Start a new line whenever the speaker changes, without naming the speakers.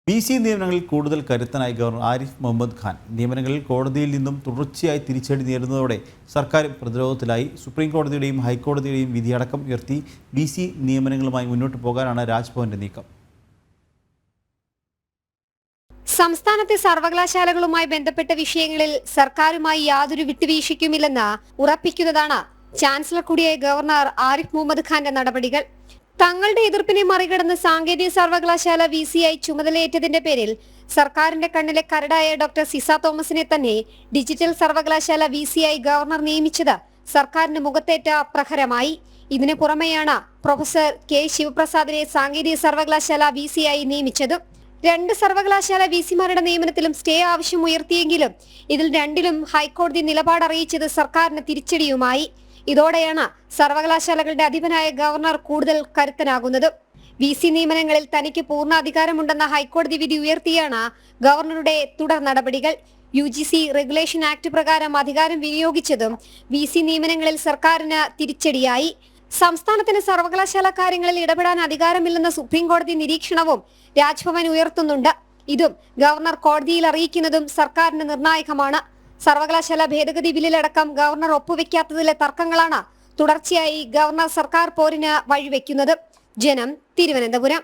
PC നിയമനങ്ങളിൽ കൂടുതൽ കരുത്തനായി governor Arif Muhammad Khan. നിയമനങ്ങളിൽ കോടതിയിൽ നിന്നും തുടർച്ചയായി തിരിച്ചടി നേരിടുന്നതോടെ സർക്കാർ പ്രതിരോധത്തിലായി. സുപ്രീം കോടതിയുടെയും ഹൈക്കോടതിയുടെയും വിധിയടക്കം ഉയർത്തി PC നിയമനങ്ങളുമായി മുന്നോട്ട് പോകാനാണ് രാജ്ഭവന്റെ നീക്കം.
സംസ്ഥാനത്തെ സർവകലാശാലകളുമായി ബന്ധപ്പെട്ട വിഷയങ്ങളിൽ സർക്കാരുമായി യാതൊരു വിട്ടുവീഴ്ചയ്ക്കുമില്ലെന്ന് ഉറപ്പിക്കുന്നതാണ് ചാൻസലർ കൂടിയായ ഗവർണർ ആരിഫ് മുഹമ്മദ് ഖാന്റെ നടപടികൾ. തങ്ങളുടെ എതിർപ്പിനെ മറികടന്ന് സാങ്കേതിക സർവകലാശാല VCയായി ചുമതലയേറ്റതിന്റെ പേരിൽ സർക്കാരിന്റെ കണ്ണിലെ കരടായ ഡോക്ടർ സിസ തോമസിനെ തന്നെ ഡിജിറ്റൽ സർവകലാശാല VCയായി ഗവർണർ നിയമിച്ചത് സർക്കാരിന് മുഖത്തേറ്റ പ്രഹരമായി. ഇതിനു പുറമെയാണ് പ്രൊഫസർ K ശിവപ്രസാദിനെ സാങ്കേതിക സർവകലാശാല VCയായി നിയമിച്ചത്. 2 സർവകലാശാല VCമാരുടെ നിയമനത്തിലും സ്റ്റേ ആവശ്യം ഉയർത്തിയെങ്കിലും ഇതിൽ രണ്ടിലും ഹൈക്കോടതി നിലപാട് അറിയിച്ചത് സർക്കാരിന് തിരിച്ചടിയുമായി. ഇതോടെയാണ് സർവകലാശാലകളുടെ അധിപനായ ഗവർണർ കൂടുതൽ കരുത്തനാകുന്നത്. VC നിയമനങ്ങളിൽ തനിക്ക് പൂർണ്ണ അധികാരമുണ്ടെന്ന ഹൈക്കോടതി വിധി ഉയർത്തിയാണ് ഗവർണറുടെ തുടർ നടപടികൾ. UGC റെഗുലേഷൻ ആക്ട് പ്രകാരം അധികാരം വിനിയോഗിച്ചതും VC നിയമനങ്ങളിൽ സർക്കാരിന് തിരിച്ചടിയായി. സംസ്ഥാനത്തിന് സർവകലാശാല കാര്യങ്ങളിൽ ഇടപെടാൻ അധികാരമില്ലെന്ന സുപ്രീം കോടതി നിരീക്ഷണവും രാജ്ഭവൻ ഉയർത്തുന്നുണ്ട്. ഇതും ഗവർണർ കോടതിയിൽ അറിയിക്കുന്നതും സർക്കാരിന് നിർണായകമാണ്. സർവകലാശാല ഭേദഗതി ബില്ലിലടക്കം ഗവർണർ ഒപ്പുവെക്കാത്തതിലെ തർക്കങ്ങളാണ് തുടർച്ചയായി ഗവർണർ സർക്കാർ പോരിന് വഴിവെക്കുന്നത്. ജനം, തിരുവനന്തപുരം.